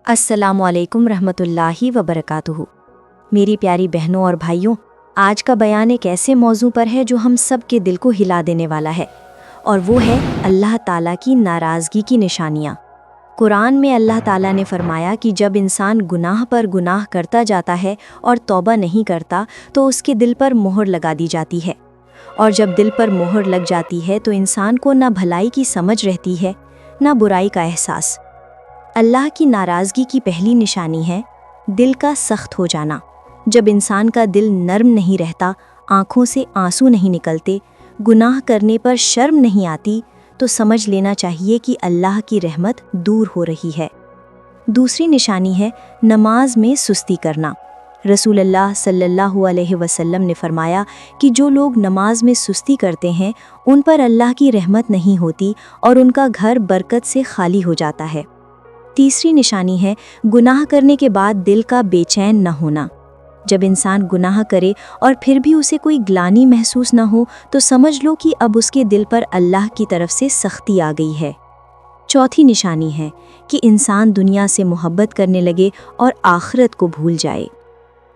السلام علیکم رحمۃ اللہ وبرکاتہ۔ میری پیاری بہنوں اور بھائیوں، آج کا بیان ایک ایسے موضوع پر ہے جو ہم سب کے دل کو ہلا دینے والا ہے، اور وہ ہے اللہ تعالیٰ کی ناراضگی کی نشانیاں۔ قرآن میں اللہ تعالیٰ نے فرمایا کہ جب انسان گناہ پر گناہ کرتا جاتا ہے اور توبہ نہیں کرتا تو اس کے دل پر مہر لگا دی جاتی ہے، اور جب دل پر مہر لگ جاتی ہے تو انسان کو نہ بھلائی کی سمجھ رہتی ہے نہ برائی کا احساس۔ اللہ کی ناراضگی کی پہلی نشانی ہے دل کا سخت ہو جانا۔ جب انسان کا دل نرم نہیں رہتا، آنکھوں سے آنسو نہیں نکلتے، گناہ کرنے پر شرم نہیں آتی، تو سمجھ لینا چاہیے کہ اللہ کی رحمت دور ہو رہی ہے۔ دوسری نشانی ہے نماز میں سستی کرنا۔ رسول اللہ صلی اللہ علیہ وسلم نے فرمایا کہ جو لوگ نماز میں سستی کرتے ہیں ان پر اللہ کی رحمت نہیں ہوتی اور ان کا گھر برکت سے خالی ہو جاتا ہے۔ تیسری نشانی ہے گناہ کرنے کے بعد دل کا بے چین نہ ہونا۔ جب انسان گناہ کرے اور پھر بھی اسے کوئی گلانی محسوس نہ ہو تو سمجھ لو کہ اب اس کے دل پر اللہ کی طرف سے سختی آ گئی ہے۔ چوتھی نشانی ہے کہ انسان دنیا سے محبت کرنے لگے اور آخرت کو بھول جائے۔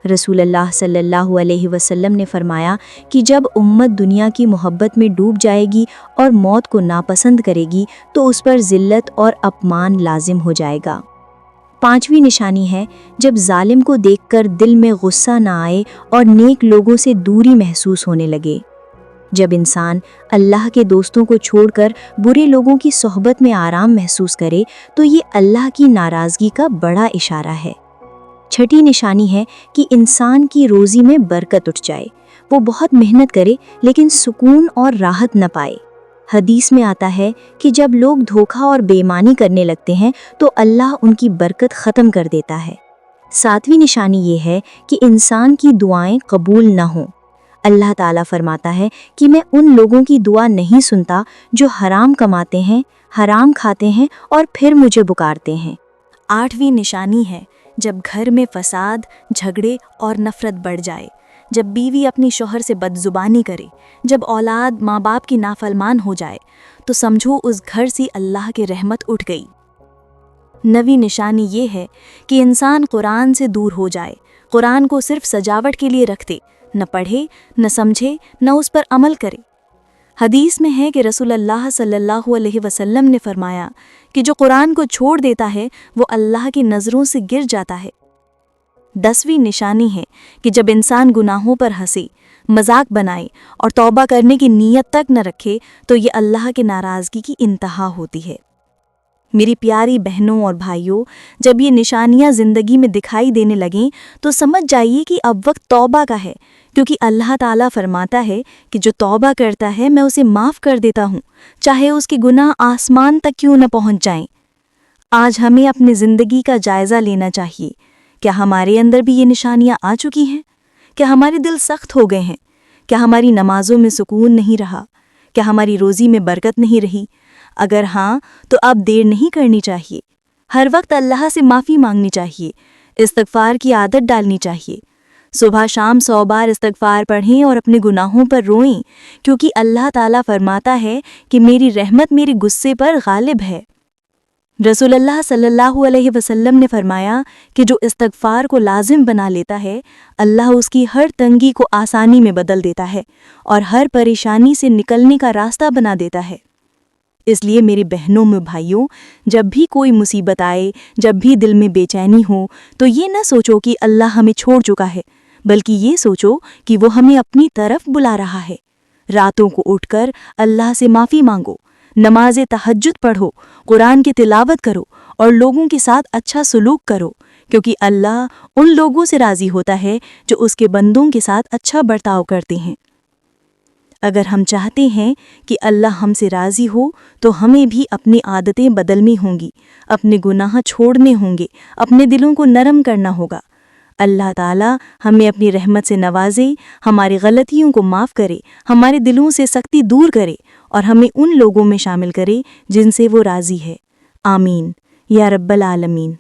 رسول اللہ صلی اللہ علیہ وسلم نے فرمایا کہ جب امت دنیا کی محبت میں ڈوب جائے گی اور موت کو ناپسند کرے گی تو اس پر ذلت اور اپمان لازم ہو جائے گا۔ پانچویں نشانی ہے جب ظالم کو دیکھ کر دل میں غصہ نہ آئے اور نیک لوگوں سے دوری محسوس ہونے لگے۔ جب انسان اللہ کے دوستوں کو چھوڑ کر برے لوگوں کی صحبت میں آرام محسوس کرے تو یہ اللہ کی ناراضگی کا بڑا اشارہ ہے۔ چھٹی نشانی ہے کہ انسان کی روزی میں برکت اٹھ جائے، وہ بہت محنت کرے لیکن سکون اور راحت نہ پائے۔ حدیث میں آتا ہے کہ جب لوگ دھوکہ اور بے ایمانی کرنے لگتے ہیں تو اللہ ان کی برکت ختم کر دیتا ہے۔ ساتویں نشانی یہ ہے کہ انسان کی دعائیں قبول نہ ہوں۔ اللہ تعالیٰ فرماتا ہے کہ میں ان لوگوں کی دعا نہیں سنتا جو حرام کماتے ہیں، حرام کھاتے ہیں اور پھر مجھے پکارتے ہیں۔ آٹھویں نشانی ہے جب گھر میں فساد، جھگڑے اور نفرت بڑھ جائے، جب بیوی اپنی شوہر سے بدزبانی کرے، جب اولاد ماں باپ کی نافرمان ہو جائے، تو سمجھو اس گھر سے اللہ کی رحمت اٹھ گئی۔ نویں نشانی یہ ہے کہ انسان قرآن سے دور ہو جائے، قرآن کو صرف سجاوٹ کے لیے رکھ دے، نہ پڑھے، نہ سمجھے، نہ اس پر عمل کرے۔ حدیث میں ہے کہ رسول اللہ صلی اللہ علیہ وسلم نے فرمایا کہ جو قرآن کو چھوڑ دیتا ہے وہ اللہ کی نظروں سے گر جاتا ہے۔ 10ویں نشانی ہے کہ جب انسان گناہوں پر ہنسے، مذاق بنائے اور توبہ کرنے کی نیت تک نہ رکھے تو یہ اللہ کی ناراضگی کی انتہا ہوتی ہے۔ میری پیاری بہنوں اور بھائیوں، جب یہ نشانیاں زندگی میں دکھائی دینے لگیں تو سمجھ جائیے کہ اب وقت توبہ کا ہے، کیونکہ اللہ تعالیٰ فرماتا ہے کہ جو توبہ کرتا ہے میں اسے معاف کر دیتا ہوں، چاہے اس کے گناہ آسمان تک کیوں نہ پہنچ جائیں۔ آج ہمیں اپنی زندگی کا جائزہ لینا چاہیے۔ کیا ہمارے اندر بھی یہ نشانیاں آ چکی ہیں؟ کیا ہمارے دل سخت ہو گئے ہیں؟ کیا ہماری نمازوں میں سکون نہیں رہا؟ کیا ہماری روزی میں برکت نہیں رہی؟ اگر ہاں تو اب دیر نہیں کرنی چاہیے۔ ہر وقت اللہ سے معافی مانگنی چاہیے، استغفار کی عادت ڈالنی چاہیے۔ صبح شام 100 بار استغفار پڑھیں اور اپنے گناہوں پر روئیں، کیونکہ اللہ تعالیٰ فرماتا ہے کہ میری رحمت میرے غصے پر غالب ہے۔ رسول اللہ صلی اللہ علیہ وسلم نے فرمایا کہ جو استغفار کو لازم بنا لیتا ہے، اللہ اس کی ہر تنگی کو آسانی میں بدل دیتا ہے اور ہر پریشانی سے نکلنے کا راستہ بنا دیتا ہے۔ اس لیے میری بہنوں میں بھائیوں، جب بھی کوئی مصیبت آئے، جب بھی دل میں بے چینی ہو تو یہ نہ سوچو کہ اللہ ہمیں چھوڑ چکا ہے، بلکہ یہ سوچو کہ وہ ہمیں اپنی طرف بلا رہا ہے۔ راتوں کو اٹھ کر اللہ سے معافی مانگو، نماز تہجد پڑھو، قرآن کی تلاوت کرو اور لوگوں کے ساتھ اچھا سلوک کرو، کیونکہ اللہ ان لوگوں سے راضی ہوتا ہے جو اس کے بندوں کے ساتھ اچھا برتاؤ کرتے ہیں۔ اگر ہم چاہتے ہیں کہ اللہ ہم سے راضی ہو تو ہمیں بھی اپنی عادتیں بدلنی ہوں گی، اپنے گناہ چھوڑنے ہوں گے، اپنے دلوں کو نرم کرنا ہوگا۔ اللہ تعالیٰ ہمیں اپنی رحمت سے نوازے، ہماری غلطیوں کو معاف کرے، ہمارے دلوں سے سختی دور کرے اور ہمیں ان لوگوں میں شامل کرے جن سے وہ راضی ہے۔ آمین یا رب العالمین۔